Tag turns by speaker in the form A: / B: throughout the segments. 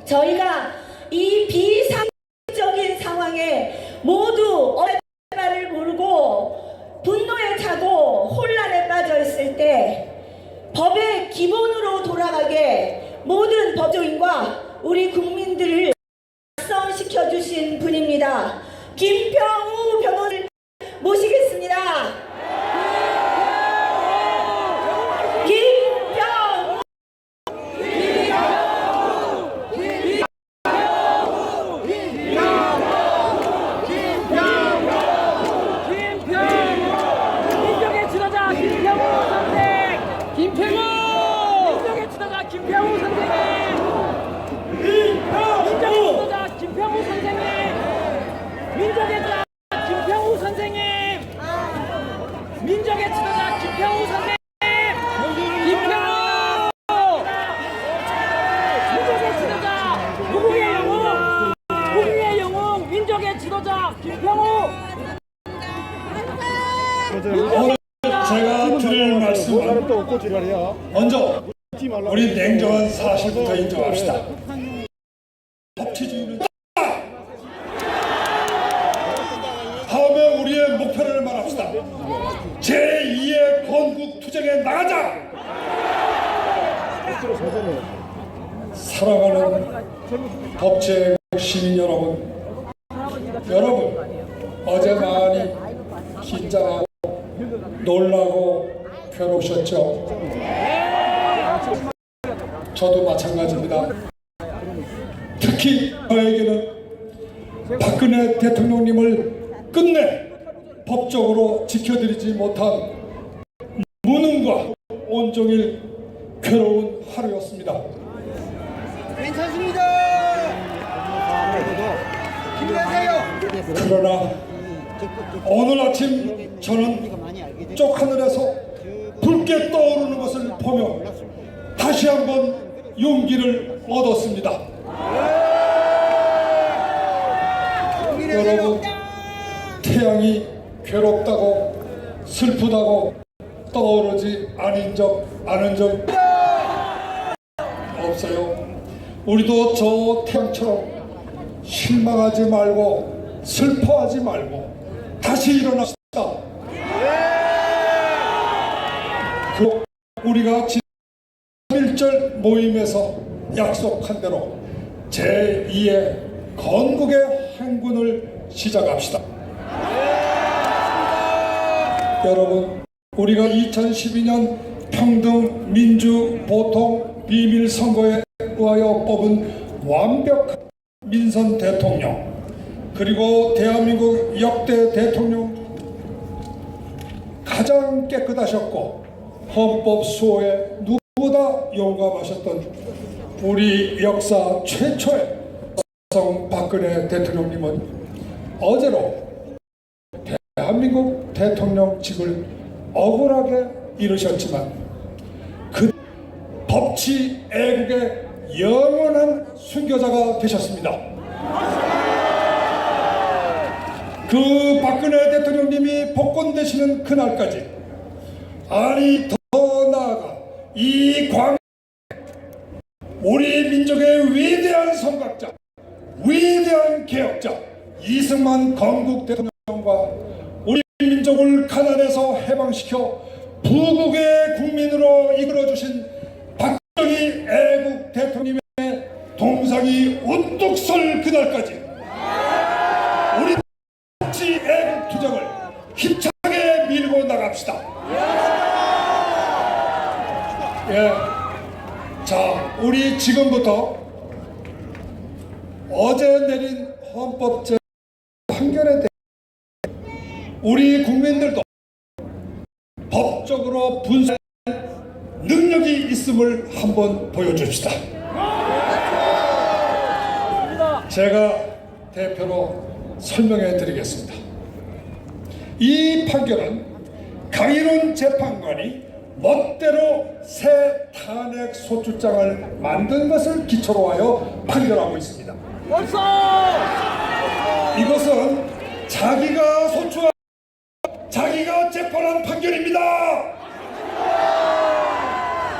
A: 저희가 이 비상식적인 상황에 모두 얼마를 모르고 분노에 차고 혼란에 빠져 있을 때 법의 기본으로 돌아가게 모든 법조인과 우리 국민들을 각성시켜 주신 분입니다. 김평우 변호사를 모시겠습니다. 김평우!
B: 민족의 지도자 김평우 선생! 민족의 지도자 김평우 선생님! 민족의 지도자 김평우 선생님! 민족의 지도자 김평우 선생님! 민족의 지도자 김평우 선생님! 김평우! 민족의 지도자 무궁의 영웅! 무궁의 영웅! 민족의 지도자 김평우!
C: 오늘 제가 드릴 말씀은 먼저 우리 냉정한 사실부터 인정합시다. 법치주의는 다음에 우리의 목표를 말합시다. 제2의 건국 투쟁에 나가자. 사랑하는 법제 시민 여러분, 어제 많이 긴장하고 놀라고 괴로우셨죠? 저도 마찬가지입니다. 특히 저에게는 박근혜 대통령님을 끝내 법적으로 지켜드리지 못한 무능과 온종일 괴로운 하루였습니다.
D: 괜찮습니다. 힘내세요.
C: 그러나 오늘 아침 저는 쪽하늘에서 붉게 떠오르는 것을 보며 다시 한번 용기를 얻었습니다. 여러분, 태양이 괴롭다고 슬프다고 떠오르지 않은 적 없어요. 우리도 저 태양처럼 실망하지 말고 슬퍼하지 말고 다시 일어납시다. 우리가 3.1절 모임에서 약속한 대로 제2의 건국의 행군을 시작합시다. 여러분, 우리가 2012년 평등 민주 보통 비밀 선거에 의하여 뽑은 완벽한 민선 대통령, 그리고 대한민국 역대 대통령 가장 깨끗하셨고 헌법 수호에 누구보다 용감하셨던 우리 역사 최초의 여성 박근혜 대통령님은 어제로 대한민국 대통령직을 억울하게 잃으셨지만 그 법치 애국의 영원한 순교자가 되셨습니다. 그 박근혜 대통령님이 복권되시는 그날까지, 아니 더 나아가 이 우리 민족의 위대한 선각자, 위대한 개혁자 이승만 건국 대통령과 우리 민족을 가난에서 해방시켜 부국의 국민으로 이끌어주신 박정희 애국 대통령님의 동상이 우뚝 설 그날까지 우리 법치 애국 투쟁을 힘차게 밀고 나갑시다. 예, 자, 우리 지금부터 어제 내린 헌법제 판결에 대해 우리 국민들도 법적으로 분석할 능력이 있음을 한번 보여줍시다. 제가 대표로 설명해 드리겠습니다. 이 판결은 강인훈 재판관이 멋대로 새 탄핵 소추장을 만든 것을 기초로 하여 판결하고 있습니다. 이것은 자기가 소추하고 자기가 재판한 판결입니다.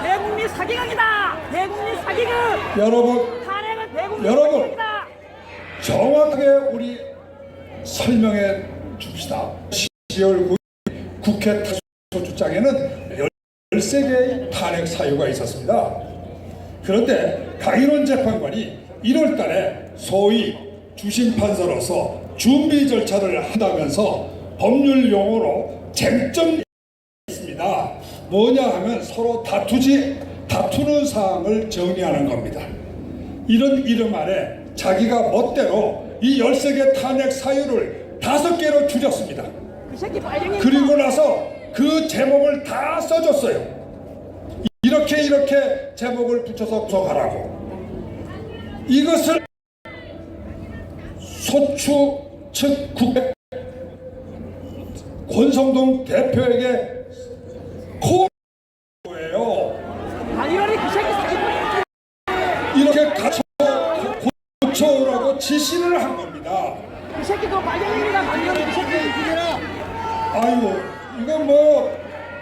B: 대국민 사기극이다. 대국민 사기극.
C: 여러분,
B: 탄핵은 대국민
C: 여러분 정확하게 우리 설명해 줍시다. 12월 9일 국회 타소주장에는 13개의 탄핵 사유가 있었습니다. 그런데 강인원 재판관이 1월 달에 소위 주심 판사로서 준비 절차를 한다면서 법률 용어로 쟁점이 있습니다. 뭐냐 하면 서로 다투는 사항을 정리하는 겁니다. 이런 이름 아래 자기가 멋대로 이 13개 탄핵 사유를 5개로 줄였습니다.
B: 그 새끼 빨갱이.
C: 그리고 나서 그 제목을 다 써줬어요. 이렇게 제목을 붙여서 구속하라고. 이것을 소추 측 국회 권성동 대표에게 코예요.
B: 강일원이 그 새끼 사기꾼이야.
C: 이렇게 고쳐오라고 지시를 한 겁니다.
B: 그 새끼도 빨갱이입니다. 강일원이 그 새끼.
C: 아이고 이건 뭐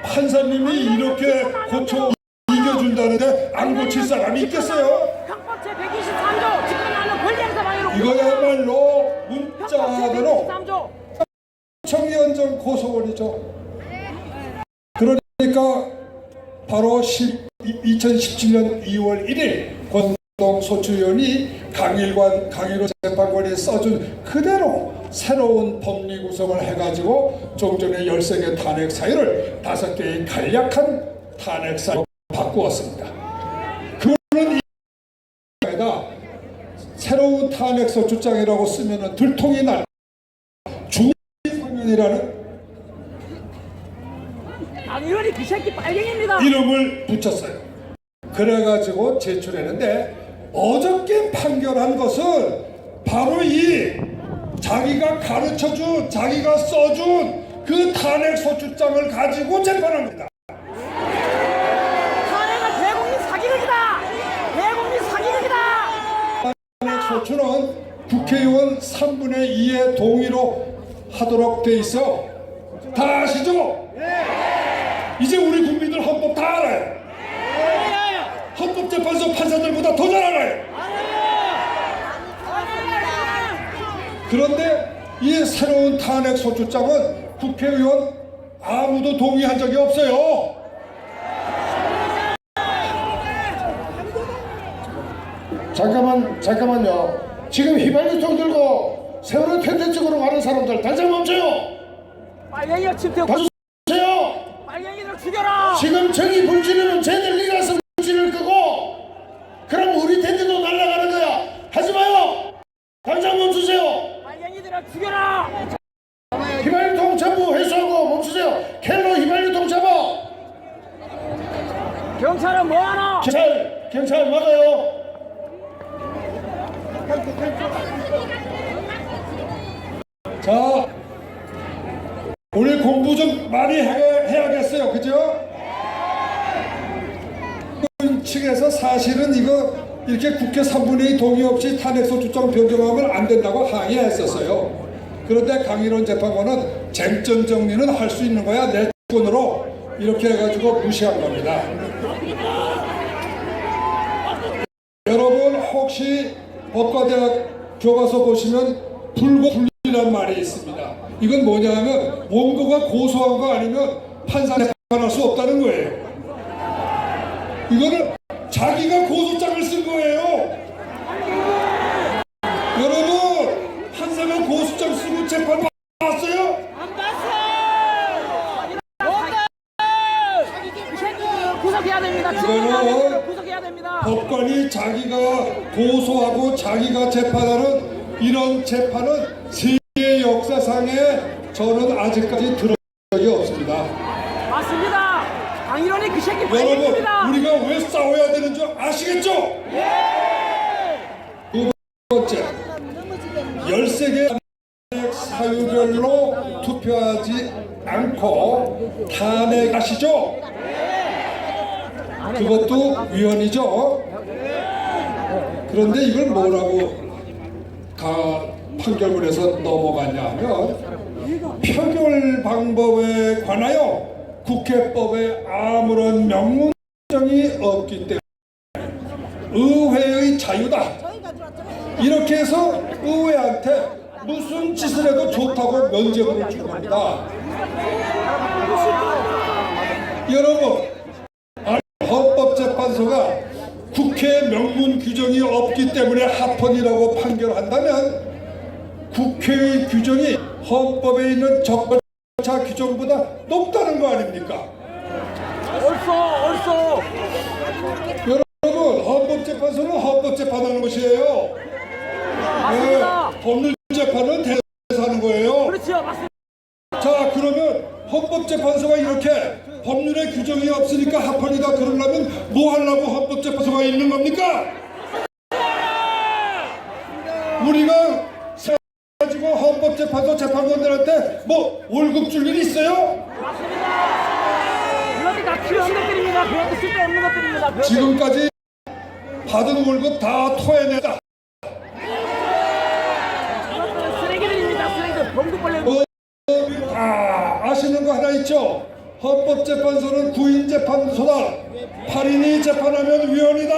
C: 판사님이 이렇게 고쳐 이겨준다는데 안 고칠 사람이 있겠어요?
B: 형법 제123조 직권하는 권리행사 방해로.
C: 이거야말로 문자대로
B: 123조.
C: 청위원정 고소원이죠. 그러니까 바로 2017년 2월 1일 권성 소추위원이 강일원 재판관이 써준 그대로 새로운 법리 구성을 해가지고 좀 전에 13개 탄핵 사유를 5개의 간략한 탄핵 사유로 바꾸었습니다. 그거는 이에다 새로운 탄핵 소추장이라고 쓰면은 들통이 날 중립상면이라는
B: 강일원이 그 새끼 빨갱이입니다.
C: 이름을 붙였어요. 그래가지고 제출했는데 어저께 판결한 것은 바로 이 자기가 가르쳐준, 자기가 써준 그 탄핵 소추장을 가지고 재판한 겁니다.
B: 탄핵은 대국민 사기극이다. 대국민 사기극이다.
C: 탄핵 소추는 국회의원 3분의 2의 동의로 하도록 돼 있어. 다 아시죠? 이제 우리 국민들 헌법 다 알아요. 헌법재판소 판사들보다 더 잘 알아요. 그런데 이 새로운 탄핵 소추장은 국회의원 아무도 동의한 적이 없어요.
E: 잠깐만요. 지금 휘발유통 들고 세월호 텐트 쪽으로 가는 사람들 당장 멈춰요.
B: 빨갱이가 침대고
E: 봐주세요.
B: 빨갱이를 죽여라.
E: 지금 저기 불지르면 쟤들 가서 불지를 끄고 그럼 우리 텐트도 날아가는 거야. 하지 마요. 당장 멈추세요.
B: 빨갱이들을 죽여라.
E: 휘발유통 전부 회수하고 멈추세요. 켈로 휘발유통 잡아.
B: 경찰은 뭐하나?
E: 경찰 막아요.
C: 자, 오늘 공부 좀 많이 해야겠어요. 그죠? 측에서 사실은 이거 이렇게 국회 3분의 2 동의 없이 탄핵소추장 변경하면 안 된다고 항의했었어요. 그런데 강일원 재판관은 쟁점 정리는 할 수 있는 거야 내 권으로 이렇게 해가지고 무시한 겁니다. 여러분 혹시 법과대학 교과서 보시면 불고불리란 말이 있습니다. 이건 뭐냐 하면 원고가 고소한 거 아니면 판사 재판할 수 없다는 거예요. 이거는 자기가 고소장을 쓴 거예요. 여러분 판사가 고소장 쓰고 재판 봤어요?
B: 안 봤어. 그 새끼 구속해야 됩니다.
C: 이거는
B: 구속해야 됩니다.
C: 법관이 자기가 고소하고 자기가 재판하는 이런 재판은 세계 역사상에 저는 아직까지 들은 적이 없습니다.
B: 맞습니다. 강일원이 그 새끼
C: 여러분
B: 빨갱이입니다.
C: 우리가 왜 싸워야 되는 줄 아시겠죠? 두 번째 13개 사유별로 투표하지 않고 탄핵하시죠? 그것도 위헌이죠? 그런데 이걸 뭐라고 판결문에서 넘어갔냐 하면 표결 방법에 관하여 국회법에 아무런 명문정이 없기 때문에 의회의 자유다 이렇게 해서 의회한테 무슨 짓을 해도 좋다고 면죄부를 준 겁니다. 여러분, 헌법재판소가 국회 명문 규정이 없기 때문에 합헌이라고 판결한다면 국회의 규정이 헌법에 있는 적발차 규정보다 높다는 거 아닙니까?
B: 옳소.
C: 여러분, 헌법재판소는 헌법재판하는 것이에요.
B: 맞습니다.
C: 법률재판은 대사에서 하는 거예요.
B: 그렇죠, 맞습니다.
C: 자, 그러면 헌법재판소가 이렇게 법률에 규정이 없으니까 합헌이다 그러려면 뭐 하려고 헌법재판소가 있는 겁니까? 우리가 가지고 헌법재판소 재판관들한테 뭐 월급 줄 일 있어요?
B: 그런데 다 필요 없는 것들입니다. 그런데 쓸데없는 것들입니다.
C: 지금까지 받은 월급 다 토해내다.
B: 이것들은 쓰레기들입니다. 쓰레기들. 범국벌레.
C: 아시는 거 하나 있죠? 헌법재판소는 구인재판소다. 8인이 재판하면 위헌이다.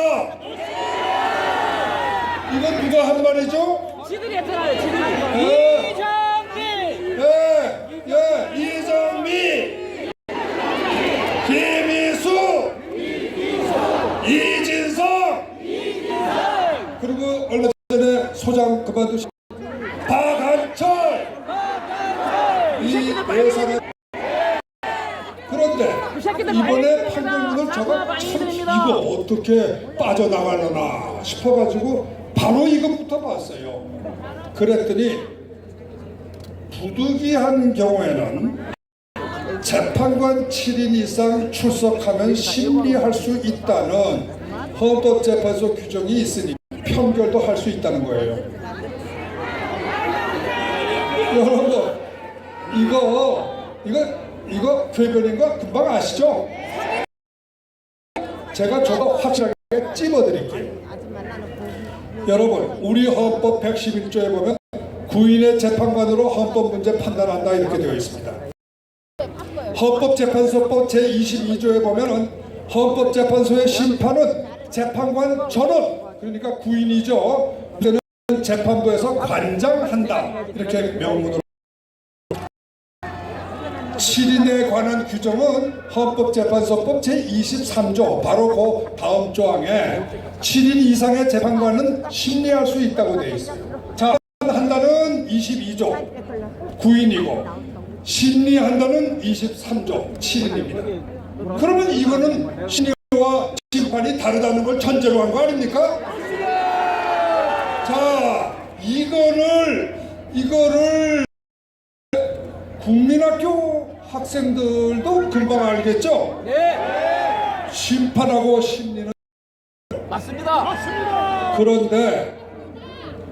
C: 이건 누가 한 말이죠?
B: 지들이 했잖아요. 지들이.
C: 이정미, 김희수, 이진성, 그리고 얼마 전에 소장 그만두신 박한철, 이 네 사람. 그런데 이번에 판결문을 제가 참 이거 어떻게 빠져나가려나 싶어가지고 바로 이것부터 봤어요. 그랬더니 부득이한 경우에는 재판관 7인 이상 출석하면 심리할 수 있다는 헌법재판소 규정이 있으니 판결도 할 수 있다는 거예요. 여러분, 이거 궤변인 거 금방 아시죠? 제가 저도 확실하게 찝어드릴게요. 여러분, 우리 헌법 111조에 보면 구인의 재판관으로 헌법 문제 판단한다 이렇게 되어 있습니다. 헌법재판소법 제22조에 보면은 헌법재판소의 심판은 재판관 전원, 그러니까 구인이죠. 이제는 재판부에서 관장한다 이렇게 명문으로. 7인에 관한 규정은 헌법재판소법 제23조 바로 그 다음 조항에 7인 이상의 재판관은 심리할 수 있다고 되어 있어요. 자, 한다는 22조 9인이고 심리한다는 23조 7인입니다. 그러면 이거는 심리와 심판이 다르다는 걸 전제로 한 거 아닙니까? 자, 이거를 국민학교 학생들도 금방 알겠죠?
B: 네.
C: 심판하고 심리는
B: 맞습니다.
C: 그런데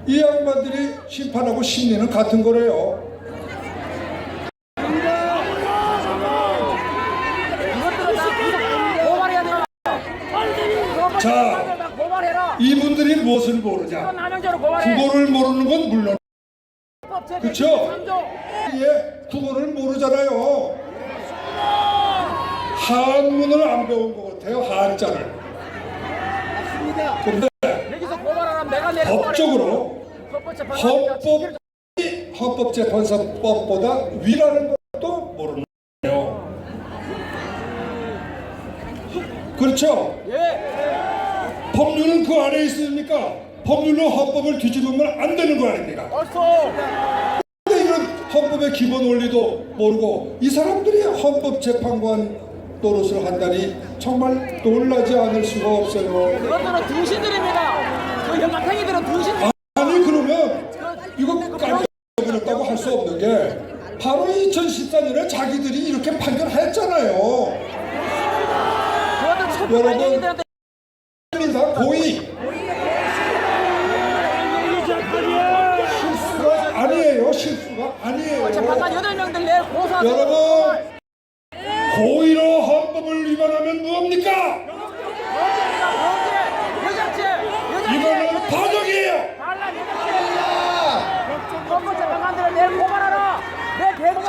C: 이 양반들이 심판하고 심리는 같은 거래요.
B: 이것들은 다 고발해야 돼요.
C: 자,
B: 고발해라.
C: 이분들이 무엇을 모르냐?
B: 남용자로 고발해.
C: 국어를 모르는 건 물론 그렇죠?
B: 123조.
C: 예, 국어를 모르잖아요. 한문을 안 배운 것 같아요. 한자를. 그런데
B: 여기서 고발하면 내가 내
C: 법적으로 헌법재판소법보다 위라는 것도 모르는 거예요. 그렇죠?
B: 예.
C: 법률은 그 안에 있으니까 법률로 헌법을 뒤집으면 안 되는 거 아닙니까?
B: 벌써.
C: 근데 이런 헌법의 기본 원리도 모르고 이 사람들이 헌법재판관 노릇을 한다니 정말 놀라지 않을 수가 없어요.
B: 그것들은 등신들입니다. 그 형광탱이들은 등신들.
C: 아니 그러면 이거 깜짝이었다고 할 수 없는 게 바로 2014년에 자기들이 이렇게 판결했잖아요.
B: 그것들 첫
C: 여러분,
B: 발령이들한테
C: 다 고의 실수가 아니에요. 실수가 아니에요.
B: 재판관 8명들 내일 고소하세요.
C: 여러분, 고의로 헌법을 위반하면 무엇입니까? 이거는 파적이에요.
B: 헌법재판관들을 내일 고발하라. 내 대검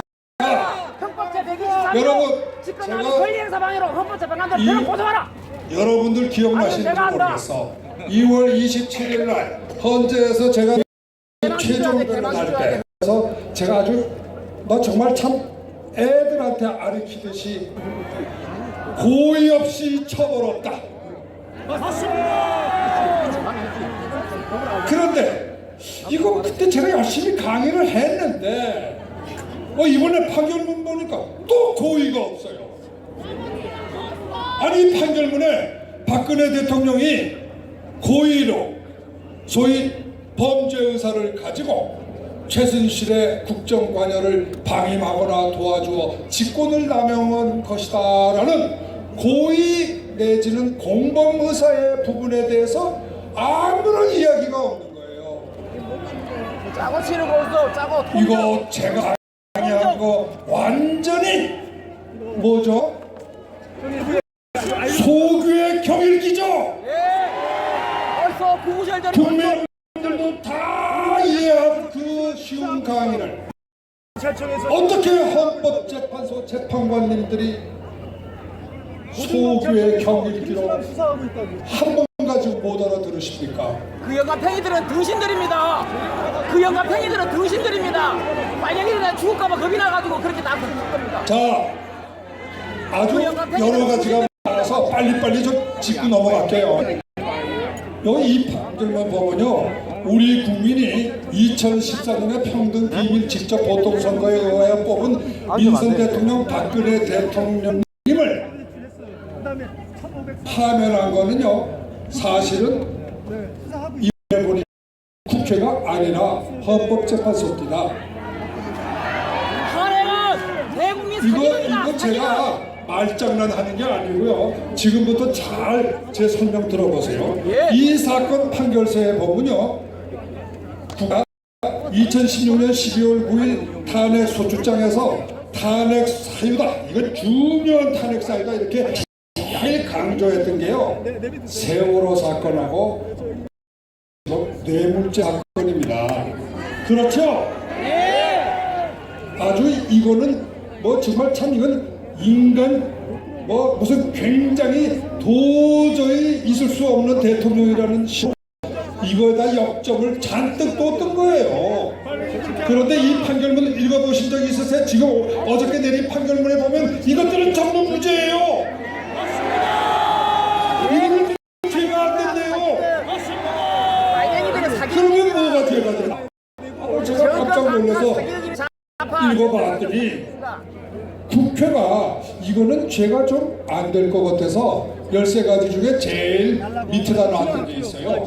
B: 헌법제 123조
C: 여러분,
B: 집권당이
C: 제가
B: 권리행사 방해로 헌법재판관들 내일 고소하라.
C: 여러분들 기억나시는지
B: 내가 한다.
C: 모르겠어. 2월 27일 날 헌재에서 제가 최종 변론할 때 그래서 제가 아주 정말 참 애들한테 가르치듯이 고의 없이 처벌했다. 그런데 이거 그때 제가 열심히 강의를 했는데 이번에 판결문 보니까 또 고의가 없어요. 아니 이 판결문에 박근혜 대통령이 고의로 소위 범죄 의사를 가지고 최순실의 국정 관여를 방임하거나 도와주어 직권을 남용한 것이다라는 고의 내지는 공범 의사의 부분에 대해서 아무런 이야기가 없는 거예요.
B: 짜고 치는 거 없어. 짜고.
C: 이거 제가 강의한 거 완전히 뭐죠? 소규의 경일기죠.
B: 벌써 구구절절이
C: 국민들도 다 이해한 그 쉬운 강의를 어떻게 헌법재판소 재판관님들이 소규의 경일기로 한 번 가지고 못 알아들으십니까?
B: 그 영감팽이들은 등신들입니다. 그 영감팽이들은 등신들입니다. 빨갱이들은 죽을까봐 겁이 나가지고 그렇게 다 붙을 겁니다.
C: 자, 아주 여러 가지가 많아서 빨리빨리 좀 짚고 넘어갈게요. 여기 이 판결만 보면요, 우리 국민이 2014년에 평등 비밀 직접 보통선거에 의하여 뽑은 민선 대통령 박근혜 대통령님을 파면한 거는요, 사실은 이번에 보니 국회가 아니라 헌법재판소입니다. 이거 제가 말장난하는 게 아니고요. 지금부터 잘 제 설명 들어보세요. 이 사건 판결서에 보면요, 2016년 12월 9일 탄핵 소추장에서 탄핵 사유다, 이건 중요한 탄핵 사유다, 이렇게 잘 강조했던 게요, 세월호 사건하고 뇌물죄 사건입니다. 그렇죠? 아주 이거는 정말 참 이건 인간 무슨 굉장히 도저히 있을 수 없는 대통령이라는 이거에다 역점을 잔뜩 뒀던 거예요. 그런데 이 판결문 읽어보신 적이 있으세요? 지금 어저께 내린 판결문에 보면 이것들은 전부 무죄예요. 이거는 죄가 안 된대요. 그러면 뭐가 죄가 되나? 제가 깜짝 놀라서 읽어봤더니 국회가 이거는 죄가 좀 안 될 것 같아서 13가지 중에 제일 밑에다 놨던 게 있어요.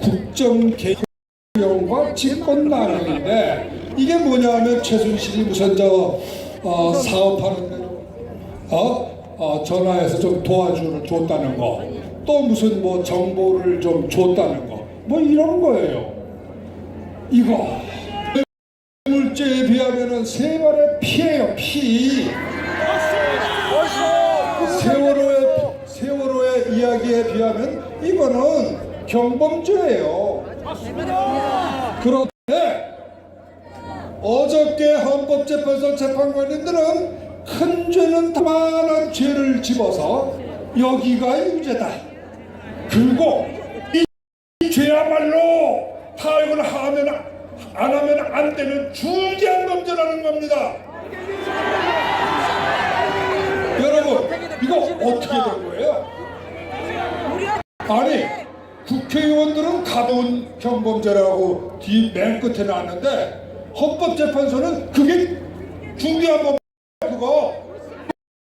C: 국정 개혁과 직권 남용인데, 이게 뭐냐면 최순실이 무슨 사업하는 전화해서 좀 도와줬다는 거, 또 무슨 정보를 좀 줬다는 거, 이런 거예요. 이거 뇌물죄에 비하면은 세 발의 피예요, 피. 세월호의 이야기에 비하면 이거는 경범죄예요. 그런데 어저께 헌법재판소 재판관님들은 큰 죄는 다만한 죄를 집어서 여기가 유죄다, 그리고 이 죄야말로 타협을 안 하면 안 되는 중대한 범죄라는 겁니다. 여러분, 이거 어떻게 된 거예요? 아니, 국회의원들은 가벼운 경범죄라고 맨 끝에 놨는데 헌법재판소는 그게 중대한 범죄, 그거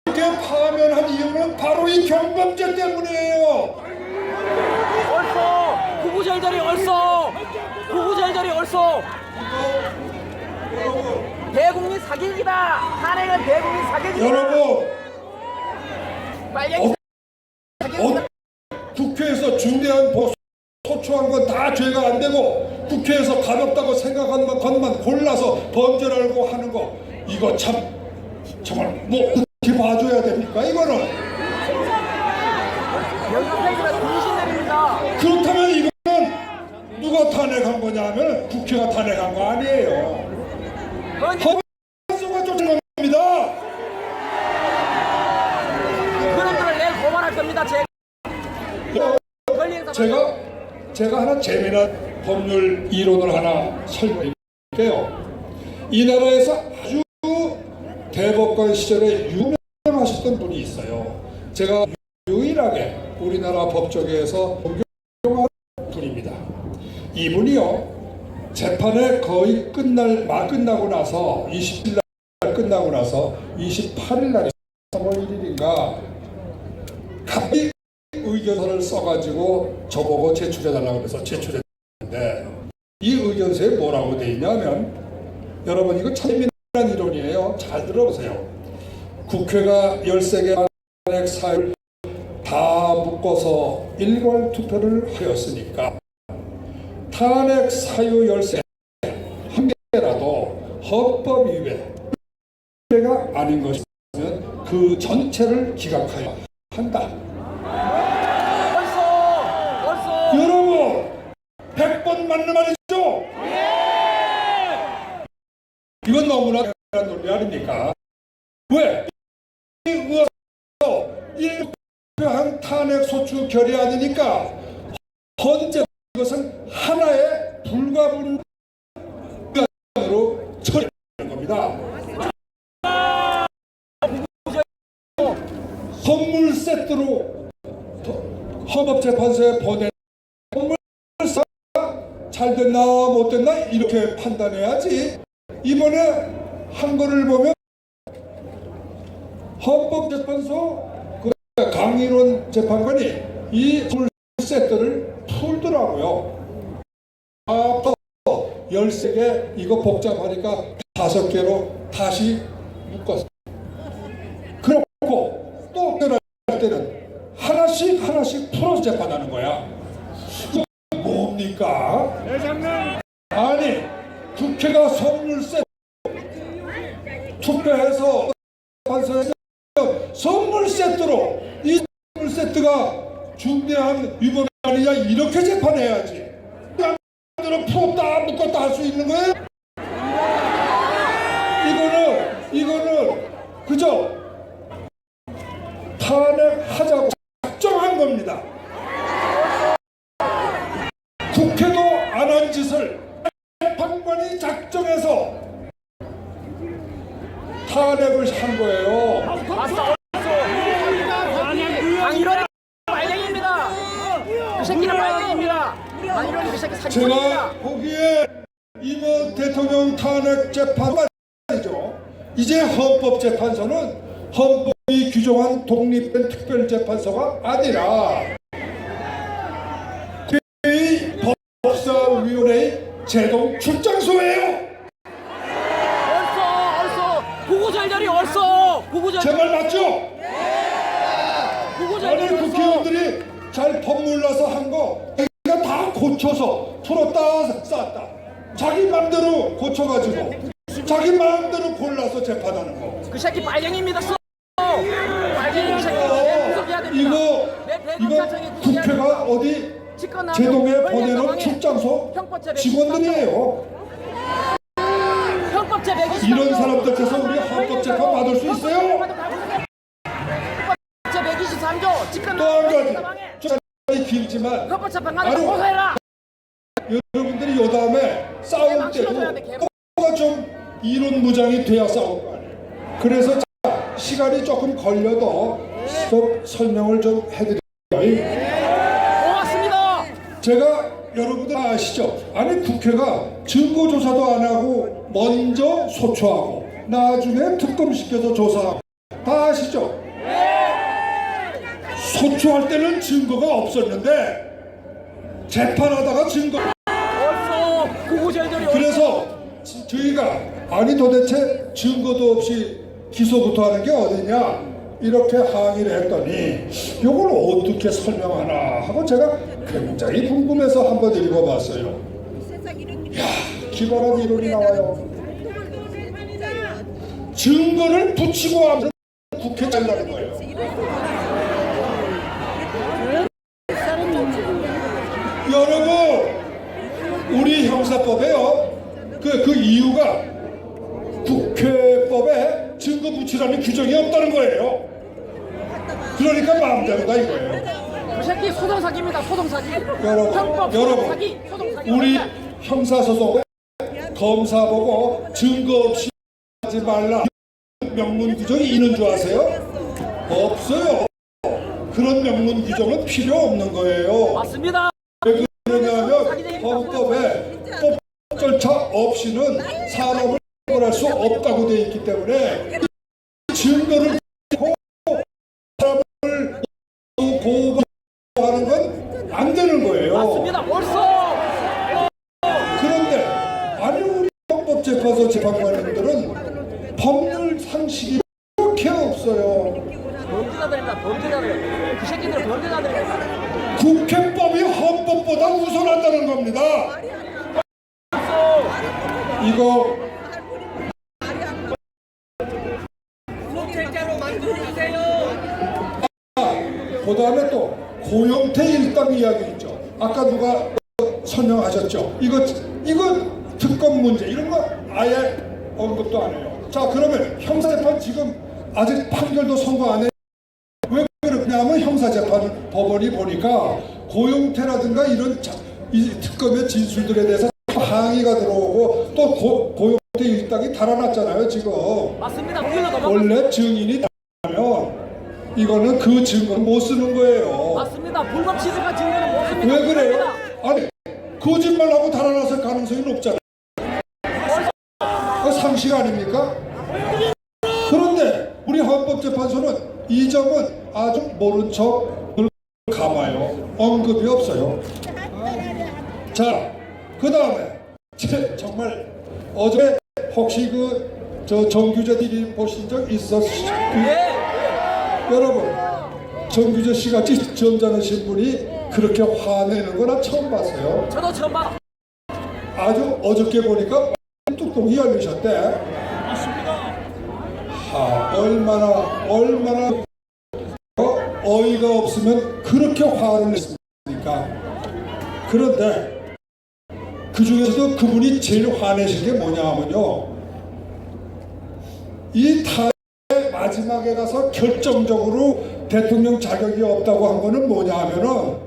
C: 이렇게 파면한 이유는 바로 이 경범죄 때문이에요.
B: 얼쏘! 구구절절이 얼쏘! 구구절절이 얼쏘! 대국민 사기극이다! 탄핵은 대국민 사기극이다!
C: 여러분,
B: 빨갱이
C: 국회에서 중대한 소추한 건 다 죄가 안 되고, 국회에서 가볍다고 생각한 것만 골라서 범죄라고 하는 거, 이거 참 정말 어떻게 봐줘야 됩니까? 이거는 그렇다면 이거는 누가 탄핵한 거냐면 국회가 탄핵한 거 아니에요. 헌법재판소가 쫓은 겁니다.
B: 그놈들을 내일 고발할 겁니다.
C: 제가 하나 재미난 법률 이론을 하나 설명드릴게요. 이 나라에서 아주 대법관 시절에 유명하셨던 분이 있어요. 제가 유일하게 우리나라 법조계에서 존경하는 분입니다. 이분이요, 재판에 거의 끝나고 나서 20일 날 끝나고 나서 28일 날 3월 1일인가 갑자기 의견서를 써가지고 저보고 제출해달라고 해서 제출했는데, 이 의견서에 뭐라고 돼 있냐면, 여러분 이거 참 재미난 이론이에요. 잘 들어보세요. 국회가 13개 탄핵 사유를 다 묶어서 일괄 투표를 하였으니까 탄핵 사유 13개 한 개라도 헌법 위배가 아닌 것이면 그 전체를 기각하여 한다.
B: 벌써
C: 여러분 100번 맞는 말이죠? 이건 너무나 대단한 논리 아닙니까? 왜? 이 의원서 일표한 탄핵 소추 결의안이니까 헌재 이것은 하나의 불가분으로 처리하는 겁니다. 선물 세트로 헌법재판소에 보낸 선물 세트가 잘 됐나 못 됐나 이렇게 판단해야지. 이번에 한 거를 보면 헌법재판소 강인원 재판관이 이 선물 세트를 풀더라고요. 13개 이거 복잡하니까 5개로 다시 묶었어요. 그렇고 또 할 때는 하나씩 풀어서 재판하는 거야. 이거 뭡니까? 아니 국회가 선물 세트 투표해서 판사에서 선물 세트로 이 선물 세트가 중대한 위법 아니냐 이렇게 재판해야지. 그냥 풀었다 묶었다 할 수 있는 거예요? 이거는 그저 탄핵하자고 작정한 겁니다. 국회도 안 한 짓을 재판관이 작정해서 탄핵을 한 거예요.
B: 강일원이 빨갱이입니다. 그 새끼는 빨갱이입니다. 강일원이 그 새끼 사기꾼입니다.
C: 제가 보기에 이번 대통령 탄핵 재판관이죠. 이제 헌법재판소는 헌법이 규정한 독립된 특별재판소가 아니라 법사위원회의 제동 출장소예요.
B: 보고절절이 얼써
C: 제 말 맞죠?
B: 보고절절이
C: 아니 국회의원들이 잘 법 몰라서 한 거 자기가 다 고쳐서 풀었다 쌓았다 자기 마음대로 고쳐가지고 자기 마음대로 골라서 재판하는 거.
B: 그 새끼 빨갱이입니다. 빨갱이 그 새끼 구속해야 됩니다.
C: 이거 국회가 어디 제동에 보내놓은 출장소 직원들이에요.
B: 형법제 123조
C: 이런 사람들께서 우리 헌법재판 받을 수 있어요?
B: 제 123조 집권
C: 또 한 가지 시간이 길지만
B: 헌법재판 가서 고소해라.
C: 여러분들이 요 다음에 싸울 때도 뭐가 좀 이론 무장이 돼야 싸울 거 아니에요. 그래서 시간이 조금 걸려도 좀 설명을 좀 해드릴게요.
B: 고맙습니다.
C: 제가 여러분들 아시죠? 아니 국회가 증거조사도 안 하고 먼저 소추하고 나중에 특검시켜서 조사하고 다 아시죠? 소추할 때는 증거가 없었는데 재판하다가 증거.
B: 얼써 보고절절이
C: 그래서 저희가 아니 도대체 증거도 없이 기소부터 하는 게 어디냐 이렇게 항의를 했더니 이걸 어떻게 설명하나 하고 제가 굉장히 궁금해서 한번 읽어봤어요. 이야 기발한 이론이 나와요. 증거를 붙이고 하면 국회 잘라는 거예요. 여러분 우리 형사법에요 그 이유가 국회법에 증거 붙이라는 규정이 없다는 거예요. 그러니까 마음대로다 이거예요.
B: 새끼 소송사기입니다. 소송사기.
C: 여러분,
B: 형법 소송사기. 소송사기.
C: 우리 형사소송 검사 보고 증거 없이 하지 말라 명문 규정이 있는 줄 아세요? 없어요. 그런 명문 규정은 필요 없는 거예요.
B: 맞습니다.
C: 왜 그러냐면 헌법에 법 절차 없이는 사람을 처벌할 수 없다고 되어 있기 때문에 증거를 갖고 사람을 고발하는 건 안 되는 거예요.
B: 맞습니다. 옳소.
C: 그런데 아니 우리 헌법재판소 재판관님들은 법률 상식이 그렇게 없어요.
B: 범죄자들입니다. 범죄자들. 그 새끼들은 범죄자들입니다.
C: 국회법이 헌법보다 우선한다는 겁니다. 이거 그 다음에 또 고영태 일당 이야기 있죠. 아까 누가 설명하셨죠. 이거 특검 문제 이런 거 아예 언급도 안 해요. 자 그러면 형사재판 지금 아직 판결도 선고 안 해요. 왜 그러냐면 형사재판 법원이 보니까 고영태라든가 이런 이 특검의 진술들에 대해서 항의가 들어오고 또 고영태 일당이 달아났잖아요 지금.
B: 맞습니다.
C: 원래 증인이 달아나면 이거는 그 증거는 못 쓰는 거예요.
B: 맞습니다. 불법 취득한 증거는 못 씁니다.
C: 왜 그래요? 아니 거짓말하고 달아났을 가능성이 높잖아요. 그 상식 아닙니까? 그런데 우리 헌법재판소는 이 점은 아주 모른 척을 감아요. 언급이 없어요. 자, 그 다음에 정말 어제 혹시 저 정규재 TV 보신 적 있었어요? 여러분, 정규재 씨 같이 점잖으신 분이 그렇게 화내는 거나 처음 봤어요.
B: 저도 처음 봐.
C: 아주 어저께 보니까 뚝뚝이 열리셨대. 얼마나 어이가 없으면 그렇게 화를 냈습니까? 그런데 그 중에서도 그분이 제일 화내신 게 뭐냐 하면요, 이 타의 마지막에 가서 결정적으로 대통령 자격이 없다고 한 거는 뭐냐 하면은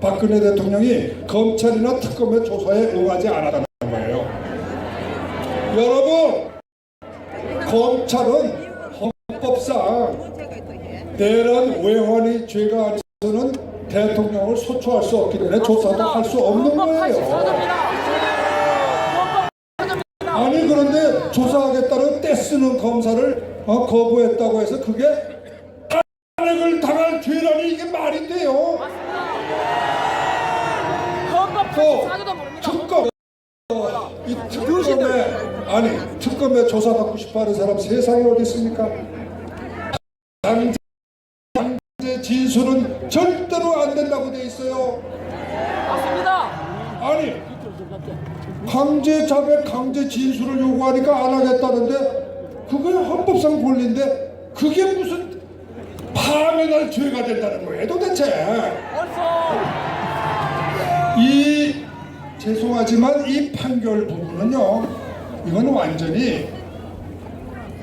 C: 박근혜 대통령이 검찰이나 특검의 조사에 응하지 않았다는 거예요. 여러분, 검찰은 헌법상 내란 외환의 죄가 아니고서는 대통령을 소추할 수 없기 때문에 조사도 할 수 없는 거예요. 아니 그런데 조사하겠다는 떼쓰는 검사를 거부했다고 해서 그게 탄핵을 당할 죄라니 이게 말이 돼요. 또 특검 이 특검에 조사받고 싶어하는 사람 세상에 어디 있습니까? 강제 진술은 절대로 안 된다고 돼 있어요.
B: 맞습니다.
C: 아니 강제 자백, 강제 진술을 요구하니까 안 하겠다는데 그게 헌법상 권리인데 그게 무슨 파면할 죄가 된다는 거예요 도대체. 죄송하지만 이 판결 부분은요, 이건 완전히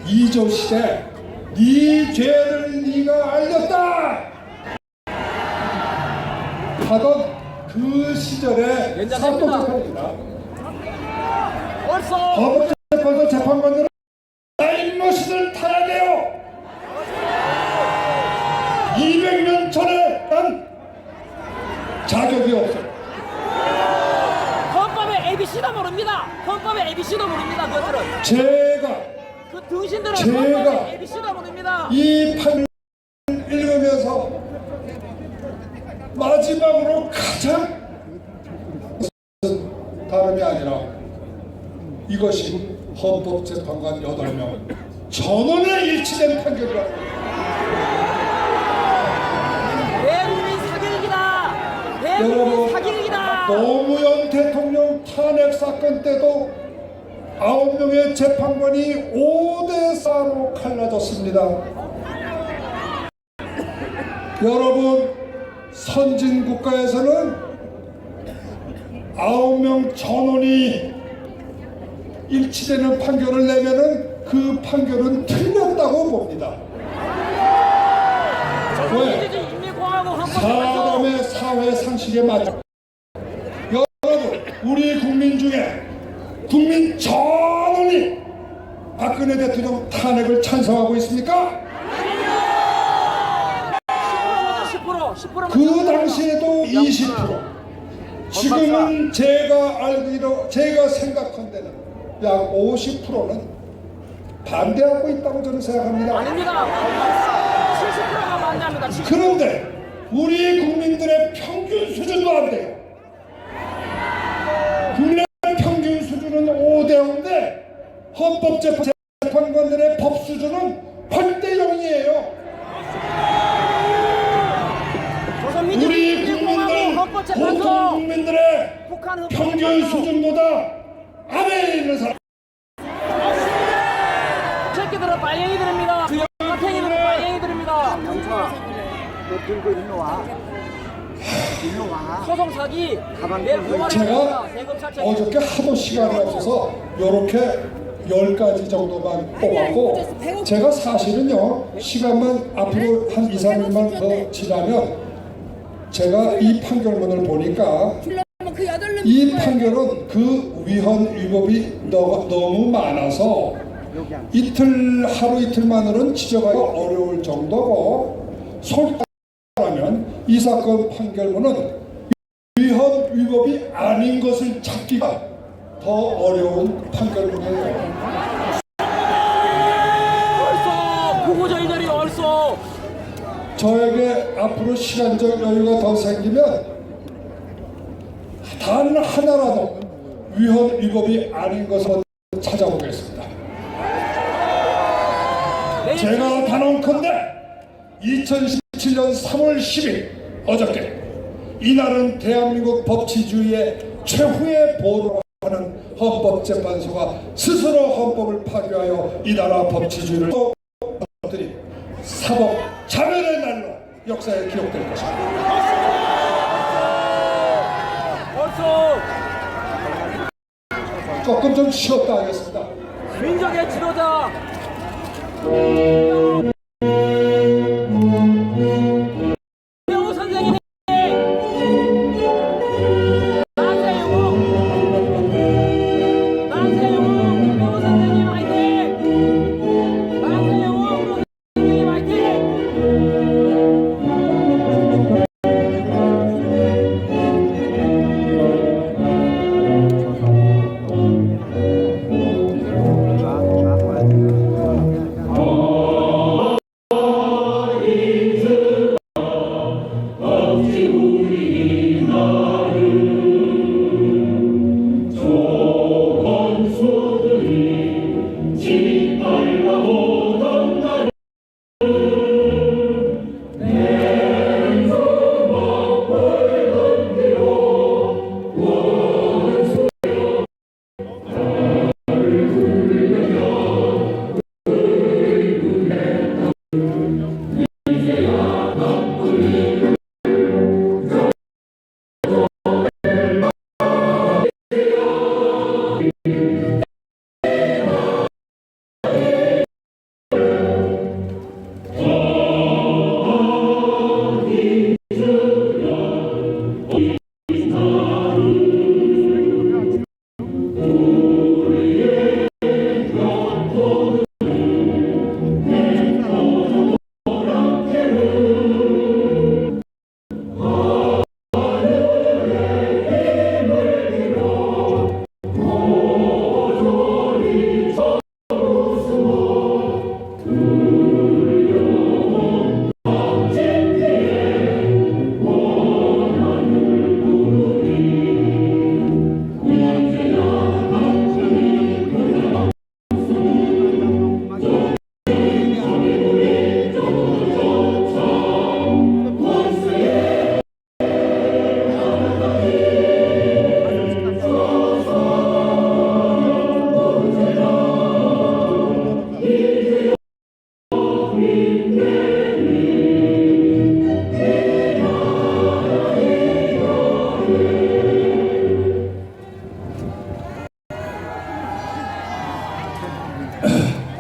C: 이조시대 네 죄를 네가 알렸다 하던 그 시절의 사법재판입니다. 헌법재판소 재판관들은 타임머신을 타야 돼요. 200년 전에 난 자격이 없어요.
B: 헌법의 ABC도 모릅니다. 헌법의 ABC도 모릅니다. 그것들은
C: 제가
B: 그 등신들은 헌법의 ABC도 모릅니다.
C: 이 판을 읽으면서 마지막으로 가장 다름이 아니라 이것이 헌법재판관 8명 전원에 일치된 판결이라고.
B: 대국민 사기극이다. 대국민
C: 여러분,
B: 사기극이다.
C: 노무현 대통령 탄핵 사건 때도 9명의 재판관이 5대4로 갈라졌습니다. 여러분, 선진 국가에서는 9명 전원이 일치되는 판결을 내면은 그 판결은 틀렸다고 봅니다. 왜? 사람의 사회 상식에 맞아. 여러분, 우리 국민 중에 국민 전원이 박근혜 대통령 탄핵을 찬성하고 있습니까?
B: 10%.
C: 그 당시에도 20%. 지금은 제가 알기로 제가 생각한 데는 약 50%는 반대하고 있다고 저는 생각합니다.
B: 아닙니다. 70%가 반대합니다. 70%.
C: 그런데 우리 국민들의 평균 수준도 안 돼요. 국민의 평균 수준은 5대 0인데 헌법재판관들의 법 수준은 8대 0이에요. 우리 국민들, 보통 국민들의 평균 수준보다 아래에 있는 사람.
B: 새끼들은 빨갱이들입니다. 그 영화팽이들은 빨갱이들입니다.
D: 너 들고 일로 와. 일로 와.
B: 소송 사기. 내 고발을
C: 제가
B: 합니다. 대검 사찰.
C: 어저께 하도 시간이 없어서 이렇게 10가지 정도만 뽑았고, 제가 사실은요 시간만 앞으로 한 2, 3일만 더 지나면 제가 이 판결문을 보니까 이 판결은 그 위헌 위법이 너무 많아서 하루 이틀만으로는 지적하기 어려울 정도고, 솔직하면 이 사건 판결문은 위헌 위법이 아닌 것을 찾기가 더 어려운 판결문이에요.
B: 벌써 구구절절이 벌써.
C: 저에게 앞으로 시간적 여유가 더 생기면 단 하나라도 위헌 위법이 아닌 것을 찾아보겠습니다. 제가 단언컨대 2017년 3월 10일 어저께, 이날은 대한민국 법치주의의 최후의 보루라고 하는 헌법재판소가 스스로 헌법을 파괴하여 이 나라 법치주의를 터뜨린 사법 자멸의 날로 역사에 기록될 것입니다.
B: 벌써
C: 조금 좀 쉬었다 하겠습니다.
B: 민족의 지도자. 배우 선생님.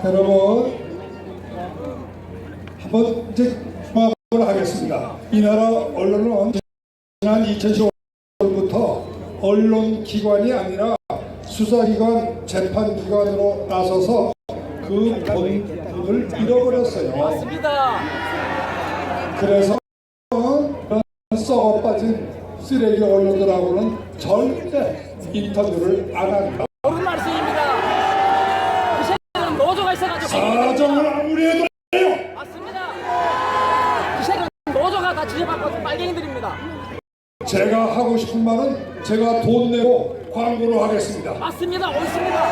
C: 여러분, 한번 이제 조합을 하겠습니다. 이 나라 언론을 2015년부터 언론기관이 아니라 수사기관, 재판기관으로 나서서 그 본분을 잃어버렸어요.
B: 맞습니다.
C: 그래서 썩어 빠진 쓰레기 언론들하고는 절대 인터뷰를 안 합니다.
B: 옳은 말씀입니다. 그 새끼는 노조가 있어가지고
C: 사정을 아무리 해도 해요.
B: 맞습니다. 그 새끼는 노조가 다 지적받고 빨갱이들입니다.
C: 제가 하고 싶은 말은 제가 돈 내고 광고를 하겠습니다.
B: 맞습니다. 옳습니다.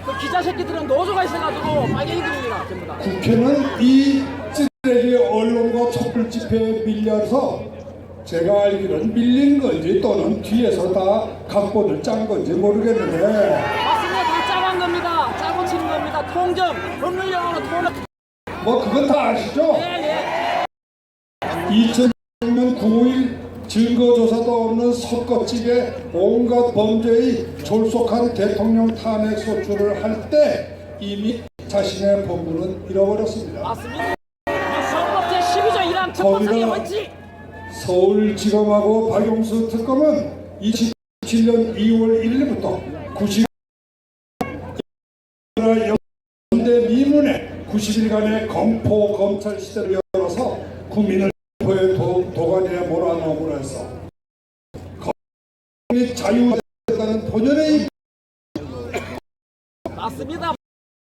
B: 그 기자 새끼들은 노조가 있어가지고 빨갱이들입니다. 전부 다.
C: 국회는 이 쓰레기 언론과 촛불 집회에 밀려서 제가 알기로는 밀린 건지 또는 뒤에서 다 각본을 짠 건지 모르겠는데
B: 맞습니다. 다 짜고 한 겁니다. 짜고 치는 겁니다. 통정, 법률 용어로 통을.
C: 뭐 그건 다 아시죠?
B: 예.
C: 2000년 9일 증거조사도 없는 섞어찌개 온갖 범죄의 졸속한 대통령 탄핵 소추를 할 때 이미 자신의 본분은 잃어버렸습니다.
B: 맞습니다. 헌법 제12조 1항 적법성의 원칙.
C: 서울지검하고 박용수 특검은 2017년 2월 1일부터 90일 연대 미문에 90일간의 검포 검찰 시대를 열어서 국민을 공포의 도가니에 몰아넣음으로 해서 검찰이 자유화됐다는 본연의
B: 맞습니다.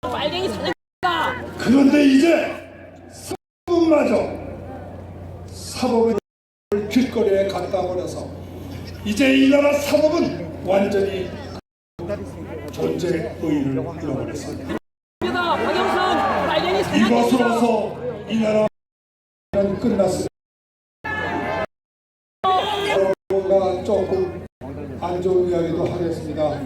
B: 빨갱이 살립니다.
C: 그런데 이제 사법마저 사법을 길거리에 갖다 버려서 이제 이 나라 사법은 완전히 존재 의의를 잃어버렸습니다.
B: 박영선 빨갱이 살립니다.
C: 이것으로서 이 나라는 끝났습니다. 여러분과 조금 안 좋은 이야기도 하겠습니다.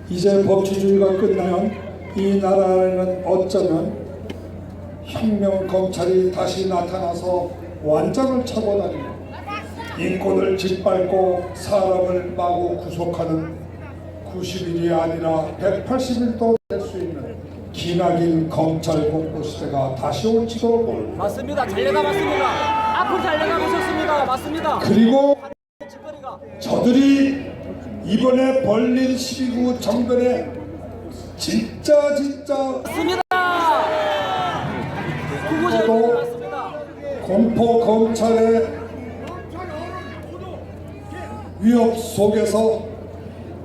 C: 이제 법치주의가 끝나면 이 나라에는 어쩌면 혁명 검찰이 다시 나타나서 완장을 차고 다니며 인권을 짓밟고 사람을 마구 구속하는 90일이 아니라 180일도 될 수 있는 기나긴 검찰 공포 시대가 다시 올지도 모릅니다.
B: 맞습니다. 잘 내다봤습니다. 앞으로 잘 내다보셨습니다. 맞습니다.
C: 그리고
B: 짓거리가
C: 저들이 이번에 벌린 12구 정변에 진짜
B: 맞습니다. 구구절이
C: 또
B: 맞습니다.
C: 공포 검찰의 위협 속에서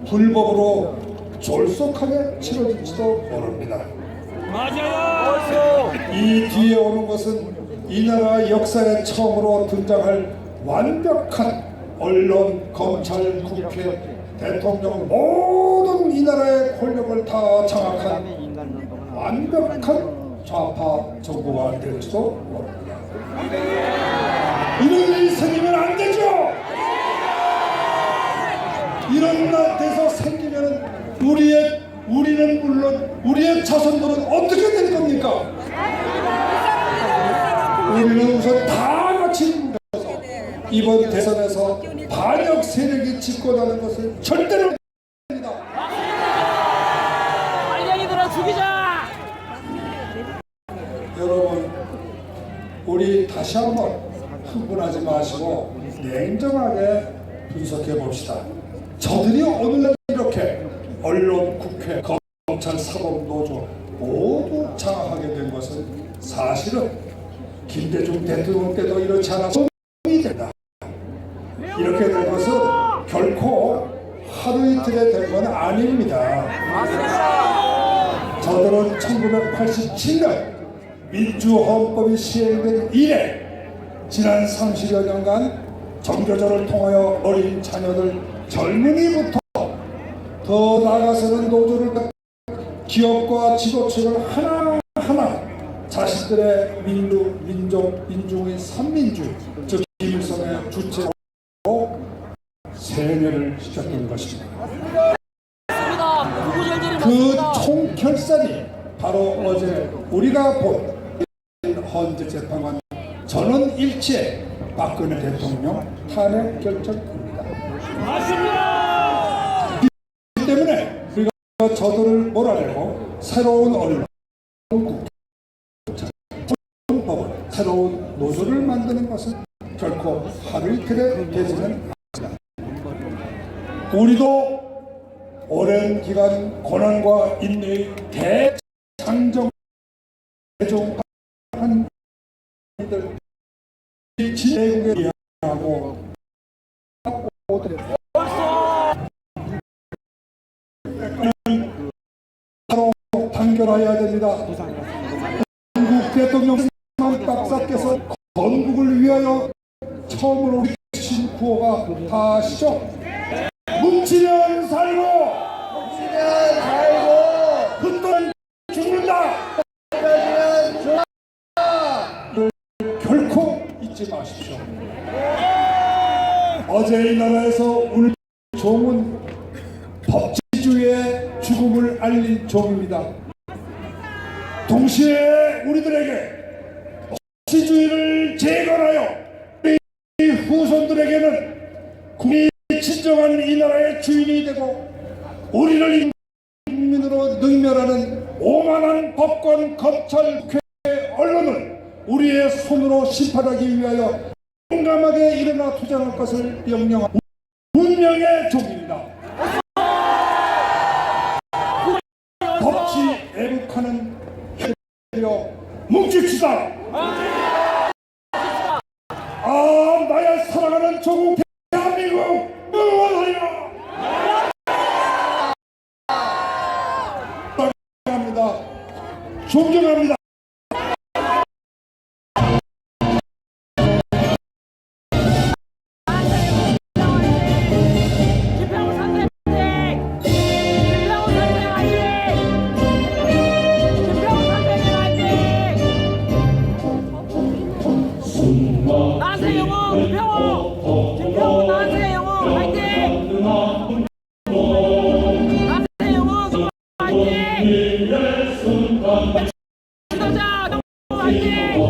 C: 불법으로 졸속하게 치러질지도 모릅니다.
B: 맞아요.
C: 이 뒤에 오는 것은 이 나라 역사에 처음으로 등장할 완벽한 언론, 검찰, 국회, 대통령 모든 이 나라의 권력을 다 장악한 완벽한 좌파 정부가 될지도 모릅니다. 이런 일이 생기면 안 되죠. 이런 데서 생기면 우리는 물론 우리의 자손들은 어떻게 될 겁니까? 우리는 우선 다 같이 뭉쳐서 이번 대선에서 반역 세력이 집권하는 것을 절대로 합니다.
B: 빨갱이들아 죽이자.
C: 여러분, 우리 다시 한번 흥분하지 마시고 냉정하게 분석해 봅시다. 저들이 오늘날 이렇게 언론, 국회, 검찰, 사법, 노조 모두 장악하게 된 것은 사실은 김대중 대통령 때도 이렇지 않아서 이 된다. 이렇게 된 것은 결코 하루 이틀에 된 건 아닙니다. 저들은 1987년 민주헌법이 시행된 이래 지난 30여 년간 정교조를 통하여 어린 자녀들 젊은이부터 더 나아가서는 노조를 기업과 지도층을 하나하나 자신들의 민중의 삼민주의 즉 김일성의 주체로 세뇌를 시켰던 것입니다. 그 총결산이 바로 어제 우리가 본 헌재 재판관 전원 일치의 박근혜 대통령 탄핵 결정입니다. 맞습니다. 이 때문에 우리가 저들을 몰아내고 새로운 언론, 국회, 법을 새로운 노조를 만드는 것은 결코 하루 이틀에 되지는 않습니다. 우리도 오랜 기간 고난과 인내의 대장정 대종한 들 진대국에 대하고 바로 단결해야 됩니다. 한국 대통령 박사께서 건국을 위하여 처음으로 주신 구호가 다시죠. 뭉치면 살고 흩어면 죽는다. 결코 잊지 마십시오. 어제 이 나라에서 우리 종은 법치주의의 죽음을 알린 종입니다. 동시에 우리들에게 법치주의를 재건하여 우리 후손들에게는 국민이 진정한 이 나라의 주인이 되고 우리를 국민으로 능멸하는 오만한 법권, 검찰, 국회, 언론을 우리의 손으로 심판하기 위하여 용감하게 일어나 투쟁할 것을 명령한 운명의 종입니다. 법치 애국하는 혈되어 뭉칩시다. 나의 사랑하는 조국 대한민국 응원하리라. 사랑합니다. 존경합니다.
B: 나한테 영웅 김평호 김평호 나한테 영웅 화이팅 나한테 영웅 화이팅 지도자 영웅 화이팅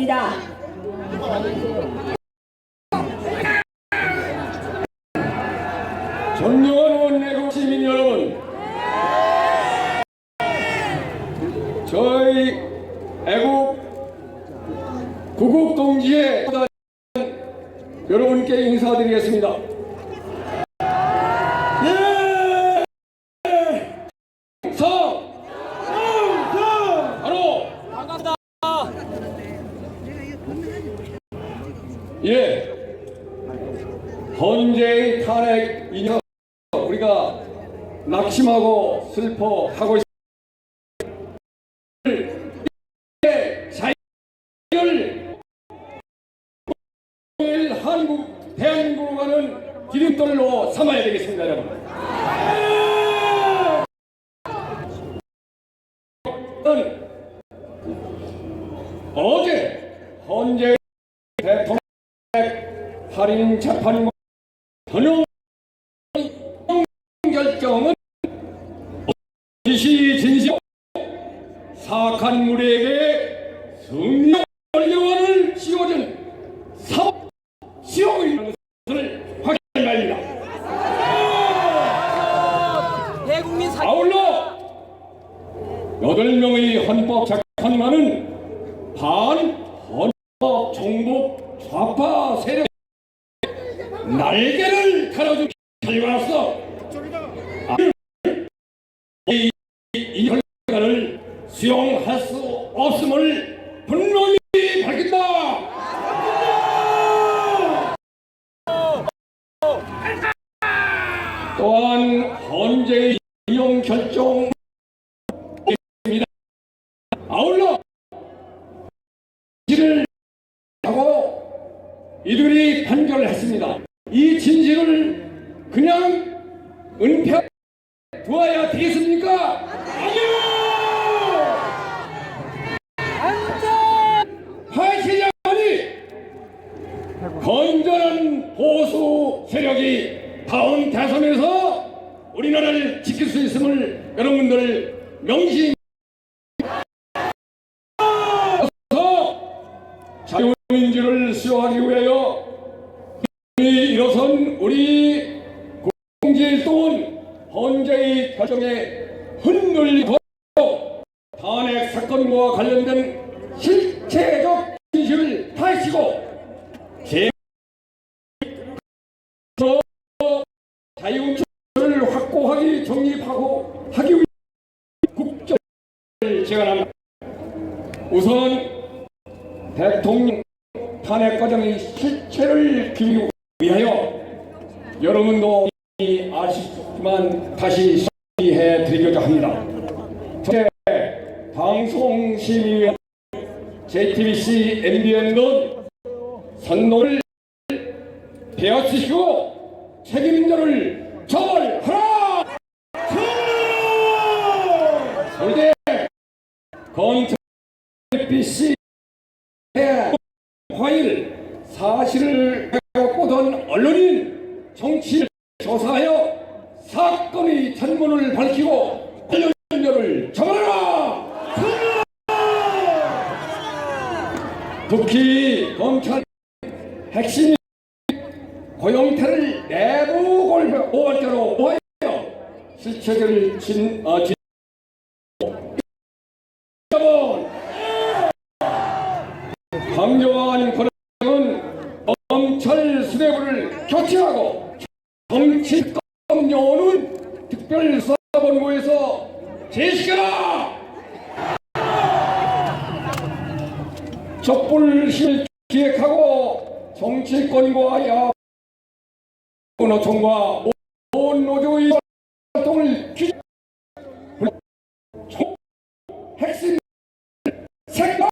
A: 고맙습니다.
F: 존경하는 원내국 시민 여러분, 저희 애국 구국 동지의 여러분께 인사드리겠습니다. 바로
B: 반갑습니다.
F: 헌재의 탄핵 이년 우리가 낙심하고 슬퍼하고 있습니다. 자유를 한국 대한민국으로 가는 디딤돌로 삼아야 되겠습니다, 여러분. 어제 헌재 대통령 살인 재판과 전용 결정은 지시 진실 사악한 무리에게 승리의 영원을 씌워준 사법 시험의 것을 확인할 말입니다.
B: 대국민 사
F: 아울러 8명의 헌법 재판관은 반헌법 정복 좌파 세력 날개를 달아준 결과로서 이 결과를 수용할 수 없음을 분명히 밝힌다. 또한 헌재의 이용 결정 아울러 진실을 하고 이들이 판결을 했습니다. 이 진실을 그냥 은폐 두어야 되겠습니까? 아니요! 파시장이 건전한 보수 세력이 다음 대선에서 우리나라를 지킬 수 있음을 여러분들 명심 자유민주를 수호하기 위하여 일어선 우리 공직일동은 헌재의 결정에 흔들리고 탄핵 사건과 관련된 실체적 진실을 밝히고 자유민주를 확고하게 정립하고 하기 위해 국정을 제안합니다. 우선 대통령 탄핵 과정의 실체를 기리기 위하여 여러분도 아시지만 다시 소개해 드리고자 합니다. 첫째, 방송심의위원 JTBC, MBN은 선동을 베어치시고 책임자를 처벌하라! 둘째, 검찰 BC 화일 사실을 보던 언론인 정치를 조사하여 사건의 전문을 밝히고 관련자를 처벌하라! 특히 검찰 핵심 고용태를 내부 고발자로 모하여 실체를 강조한 권한은 검찰 수뇌부를 교체하고 정치권 요원은 특별수사본부에서 제시하라! 촛불심을 기획하고 정치권과 야노총과 온 노조의 활동을 핵심 색깔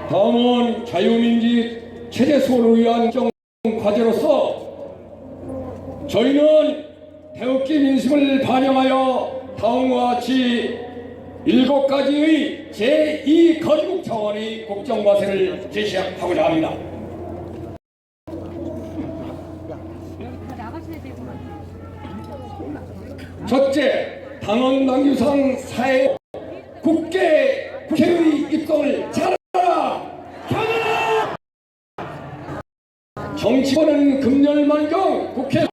F: 다음은 자유민주 체제 수호를 위한 정 과제로서 저희는 태극기 민심을 반영하여 다음과 같이 7가지의 제2 건국 차원의 국정 과제를 제시하고자 합니다. 첫째, 당헌 당규상 사회 국회의 입성을 잘하라. 정치권은 금년만경 국회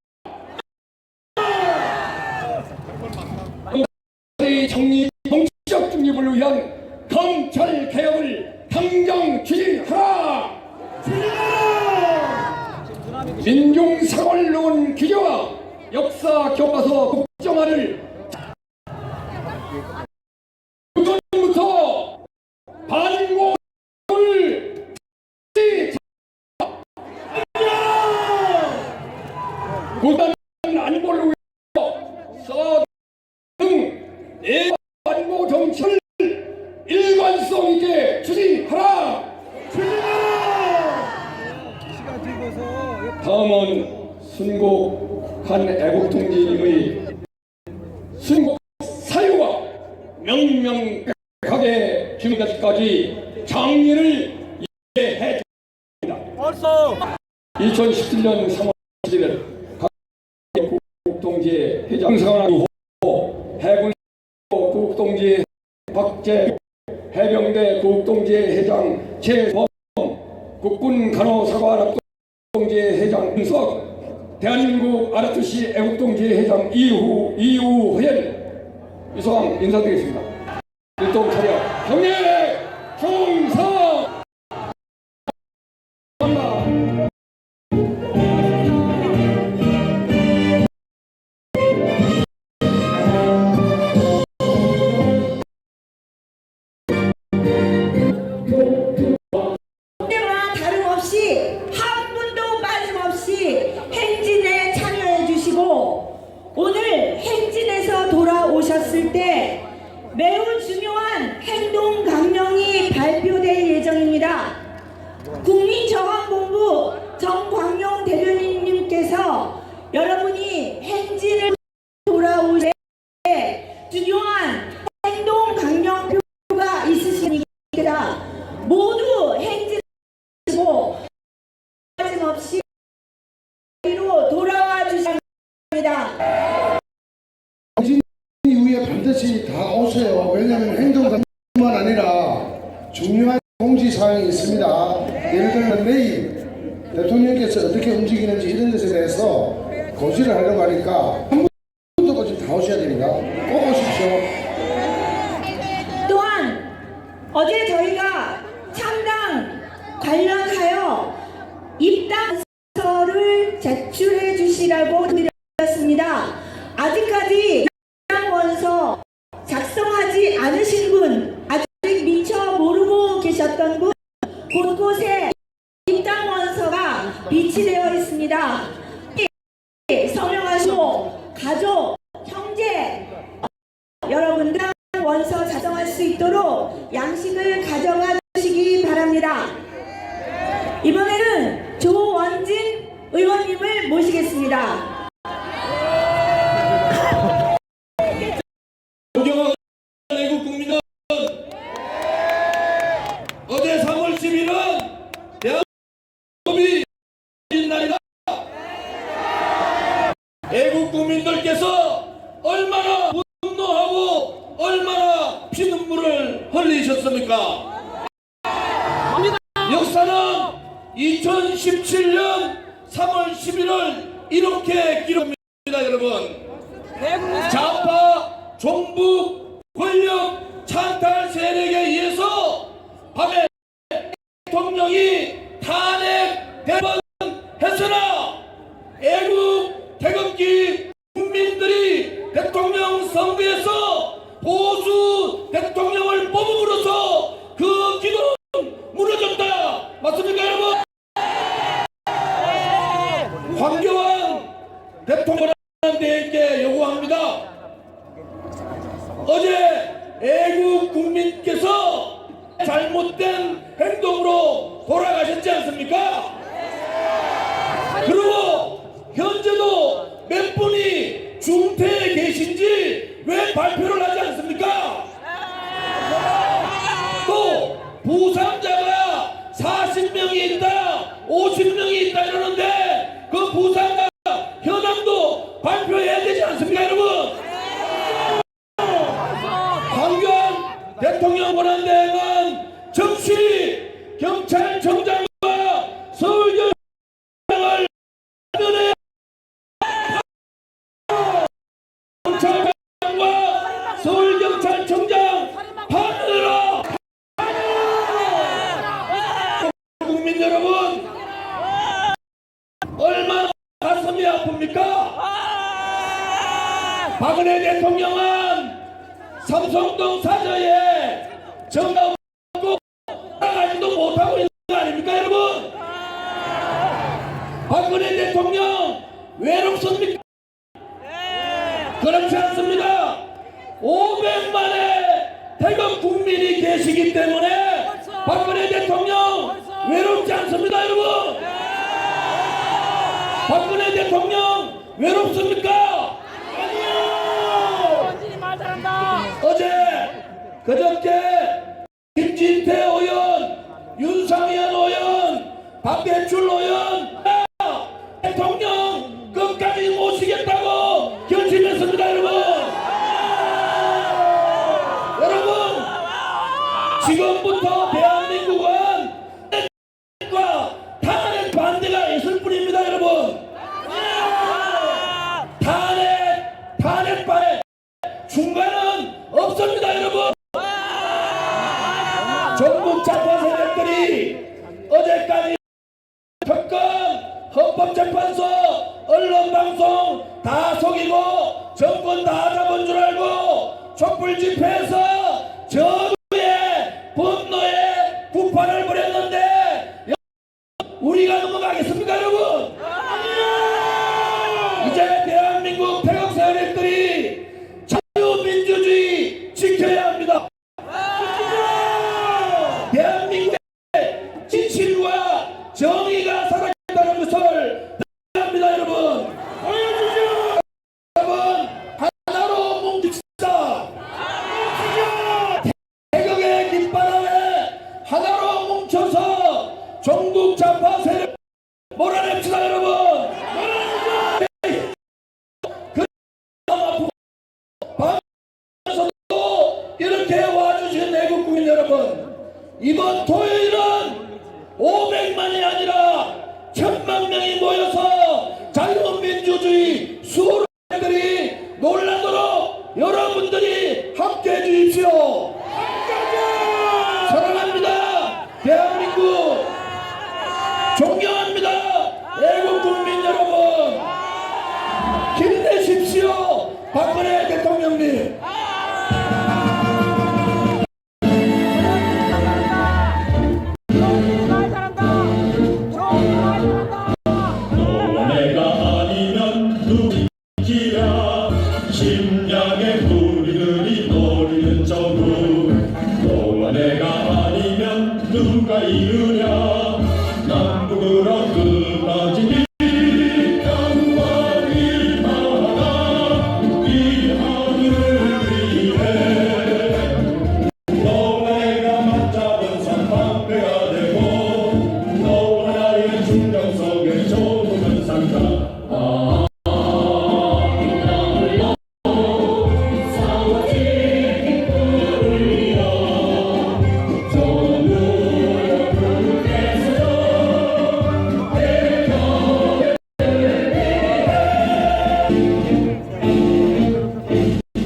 F: 정리 정치적 중립을 위한 검찰 개혁을 당장 추진하라. 민중 사과를 놓은 기조와 역사 교과서 국정화를 그전부터 반공을 고단 안보를 위해서 등 반공 정책을 일관성 있게 추진하라. 다음은 순국한 애국통지님의 순국 사유가 명명하게 지금까지 장례를 이해해 줍니다. 2017년 3월 10일 국동지회 회장 상환 후 해군 국동지회 박재 해병대 국동지회 회장 최범 국군 간호사관 국동지회 회장 윤석 대한민국 ROTC 애국동지회 회장 이우회원 이상 인사드리겠습니다. 일동 차려 경례 충성. 감사합니다.
A: 때와 다름없이 한 분도 빠짐없이 행진에 참여해 주시고 오늘 행진에서 돌아오셨을 때 매우 중요한 행동 강령이 발표될 예정입니다. 국민저항본부 정광용 대변인님께서 여러분이 행진을 돌아오실 때 중요한 행동 강령표가 있으시니까 모두 행진하시고 빠짐없이 로 돌아와 주셔야 합니다.
E: 이후에 반드시 다 오세요. 왜냐하면 행동뿐만 아니라 중요한 공지사항이 있습니다. 예를 들면 내일 대통령께서 어떻게 움직이는지 이런 것에 대해서 고지를 하려고 하니까 한 분도 거짓 다 오셔야 됩니다. 꼭 오십시오.
A: 또한 어제 저희가 창당 관련하여 입당서를 제출해 주시라고 드렸습니다. 아직까지 입당원서 작성하지 않으신 분, 아직 미처 모르고 계셨던 분 곳곳에 입당원서가 비치되어 있습니다. 서명하시고 가족, 형제 여러분들 원서 작성할 수 있도록 양식을 가져가 주시기 바랍니다. 이번에는 조원진 의원님을 모시겠습니다.
G: 존경하는 애국 국민은 어제 3월 10일은 대한민국이 날이다. 애국 국민들께서 얼마나 분노하고 얼마나 피눈물을 흘리셨습니까? 역사는 2017년 3월 11일 이렇게 기록합니다. 여러분, 좌파 종북 권력 찬탈 세력에 의해서 밤에 대통령이 탄핵했으나 애국 태극기 국민들이 대통령 선거에서 보수 대통령을 뽑음으로써 그 기도는 무너졌다. 맞습니까 여러분? 황교안 대통령한테 요구합니다. 어제 애국 국민께서 잘못된 행동으로 돌아가셨지 않습니까? 그리고 현재도 몇 분이 중태에 계신지 왜 발표를 하지 않습니까? 또 부상자가 40명이 있다, 50명이 있다 이러는데 그 부상자 현황도 발표해야 되지 않습니까 여러분? 황교안 대통령 권한대행은 즉시 경찰청장과 서울경찰청장을 하늘에 경찰청장과 서울경찰청장 하늘로 국민 여러분 얼마나 가슴이 아픕니까? 박근혜 대통령은 삼성동 사저에 전화 받고 나가지도 못하고 있는 거 아닙니까 여러분? 박근혜 대통령 외롭습니까? 그렇지 않습니다. 500만의 대검 국민이 계시기 때문에 박근혜 대통령 외롭지 않습니다 여러분. 박근혜 대통령 외롭습니까? 어제 그저께 김진태 의원, 윤상현 의원, 박대출 의원 대통령 끝까지 모시겠다고 결심했습니다 여러분. 여러분 지금부터 대한민국은 탄핵 반대가 있을 뿐입니다 여러분. 탄핵 반대 중간은 없습니다 여러분. 전국 좌파 세력들이 어제까지 특검, 헌법재판소, 언론방송 다 속이고 정권 다 잡은 줄 알고 촛불 집회에서 저주의 분노의 구판을 벌였는데 우리가 넘어가겠습니까 여러분? 이제 대한민국 태극 세력들이 자유민주주의 지켜야 합니다. 대한민국의 진실과 정의가 살아있다는 것을 합니다 여러분. 여러분 하나로 뭉칩시다. 태극의 깃바람에 하나로 뭉쳐서 전국 좌파 세력 몰아냅시다 여러분. 이렇게 와주신 애국국민 여러분, 이번 토요일은 500만이 아니라 1000만 명이 모여서 자유민주주의 수호들이 놀라도록 여러분들이 함께해 주십시오. 사랑합니다. 대한민국 존경합니다. 애국국민 여러분 힘내십시오. 박근혜 대통령님.
H: 심장에 우리들이 노리는 정부 너와 내가 아니면 누가 이루냐 남북으로 끝까지 땅과 일하나 이 하늘을 위해 너와 내가 맞잡은 산방배가 되고 너와 나의 중정 속에 조금은 상상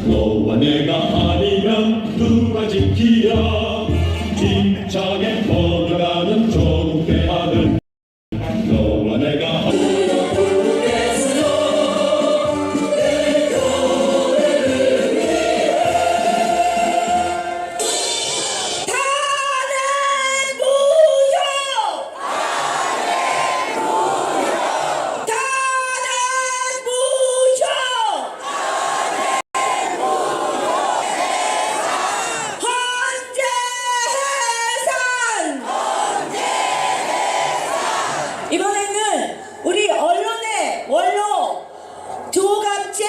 H: 너와 내가 아니면 누가 지키랴 힘차게 걸어가는 조국의 아들 너와 내가
A: 이번에는 우리 언론의 원로 조갑재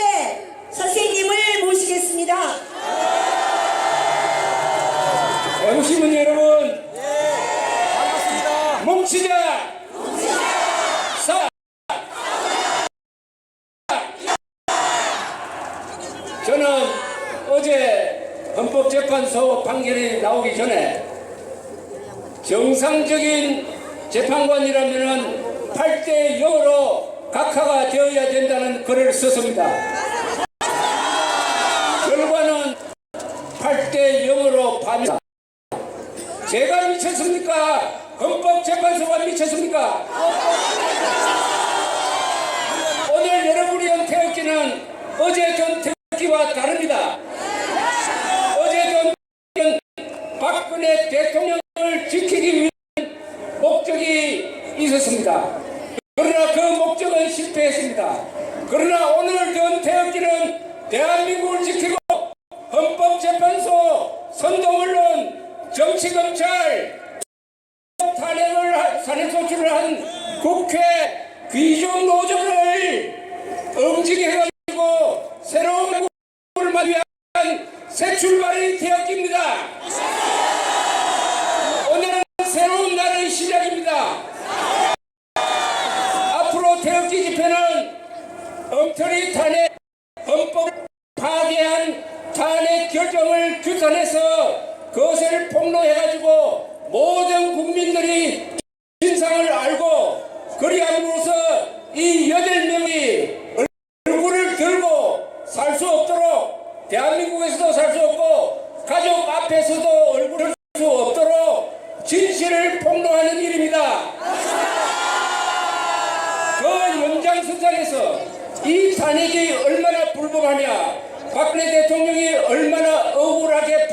A: 선생님을 모시겠습니다.
F: 애국시민 여러분, 반갑습니다. 뭉치자. 저는 어제 헌법재판소 판결이 나오기 전에 정상적인 재판관이라면 8대 0으로 각하가 되어야 된다는 글을 썼습니다. 결과는 8대 0으로 판결. 제가 미쳤습니까? 헌법재판소가 미쳤습니까? 오늘 여러분이 한 태극기는 어제 전 태극기와 다릅니다. 어제 전 박근혜 대통령을 지키기 위한 목적이 있었습니다. 그러나 그 목적은 실패했습니다. 그러나 오늘 전 태극기는 대한민국을 지키고 헌법재판소, 선동언론, 정치검찰, 탄핵 소추를 한 국회 귀족 노조를 응징해가지고 새로운 행복을 만들기 위한 새 출발이 되었습니다. 오늘은 새로운 날의 시작입니다. 앞으로 태극기 집회는 엉터리 탄핵, 헌법 파괴한 탄핵 결정을 규탄해서 그것을 폭로해가지고 모든 국민들이 진상을 알고 그리함으로써 이 8명이 얼굴을 들고 살 수 없도록, 대한민국에서도 살 수 없고 가족 앞에서도 얼굴을 들 수 없도록 진실을 폭로하는 일입니다. 그 연장선상에서 이 탄핵이 얼마나 불법하냐, 박근혜 대통령이 얼마나 억울하게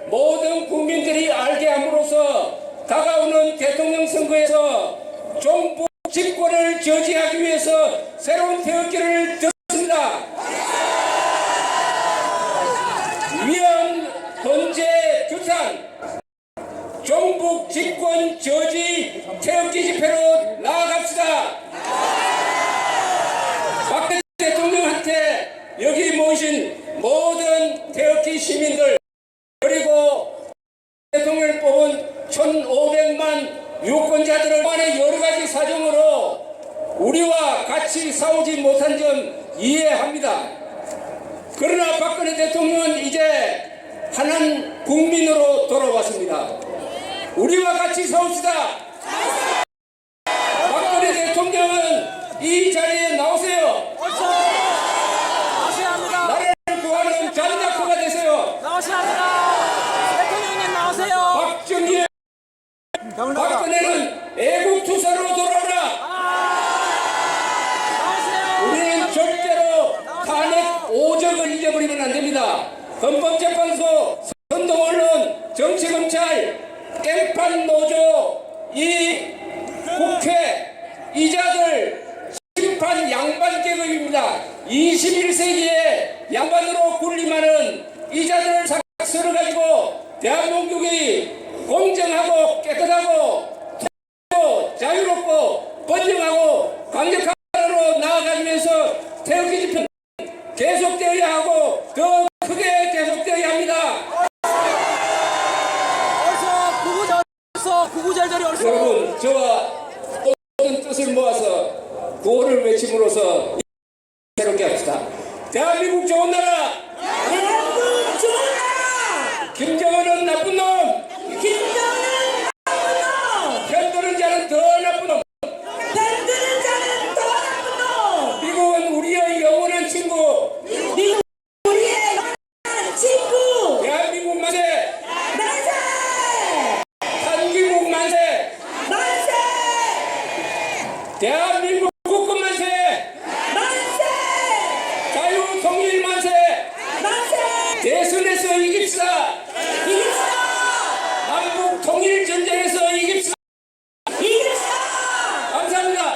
F: 모든 국민들이 알게 함으로써 다가오는 대통령 선거에서 정부 집권을 저지하기 위해서 새로운 태극기를 들었습니다. 위헌 헌재 규탄 종북 집권 저지 태극기 집회로 나아갑시다. 박근혜 대통령한테 여기 모이신 모든 태극기 시민들, 그리고 대통령을 뽑은 1,500만 유권자들을 간의 여러 가지 사정으로 우리와 같이 싸우지 못한 점 이해합니다. 그러나 박근혜 대통령은 이제 하나는 국민으로 돌아왔습니다. 우리와 같이 싸웁시다. 박근혜 대통령은 이 자리에 나오세요.
B: 나오셔야 합니다.
F: 나라를 구하는 잔다크가 되세요.
B: 나오셔야 합니다. 대통령님 나오세요.
F: 박정희, 박근혜는 애국투사로 돌아오라.
B: 나오세요.
F: 우리는 절대로 탄핵 오적을 잊어버리면 안 됩니다. 헌법재판소, 선동언론, 정치검찰, 깽판 노조, 이 국회, 이자들 심판 양반 계급입니다. 21세기에 양반으로 군림하는 이자들을 썰어가지고 대한민국이 공정하고 깨끗하고 자유롭고 번영하고 강력한 나라로 나아가기 위해서 태극기 집회 계속되어야 하고 더 크게 계속되어야 합니다.
B: 어서 구구절절이 얼쏘.
F: 여러분, 저와 모든 뜻을 모아서 구호를 외침으로써 새롭게 합시다. 대한민국 좋은 나라.
A: 대한민국 좋은 나라.
F: 김정은은 나쁜 놈.
A: 김정은 나쁜 놈.
F: 편드는 자는 더 나쁜 놈.
A: 만드는 자는 더 나쁜 놈.
F: 미국은 우리의 영원한 친구.
A: 미국 우리의 영원한 친구.
F: 대한민국 만세.
A: 만세.
F: 한국국 만세.
A: 만세.
F: 대한민국 국군 만세.
A: 만세.
F: 자유 통일 만세.
A: 만세.
F: 대선에서 이깁시다.
A: 이깁시다.
F: 남북 통일 전쟁에서 이깁시다.
A: 이깁시다.
F: 감사합니다.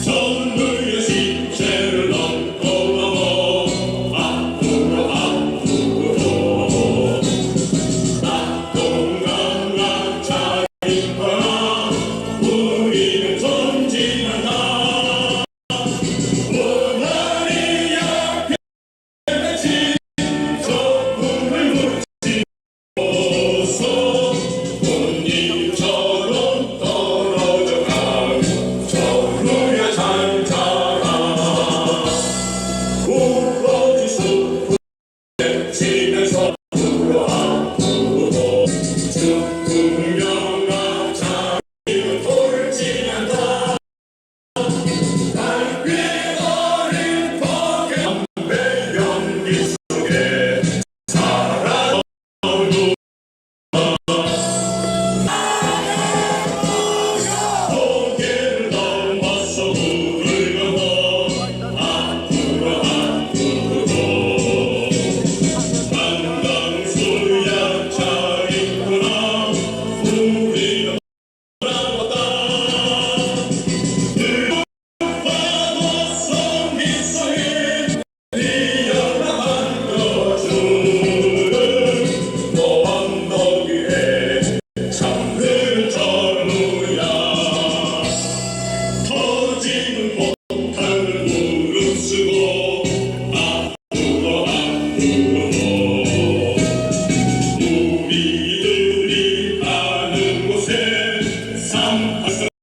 H: 정부의 실체를 넘고 앞으로 낙동강강 차있거나 우리는 전진한 한 사람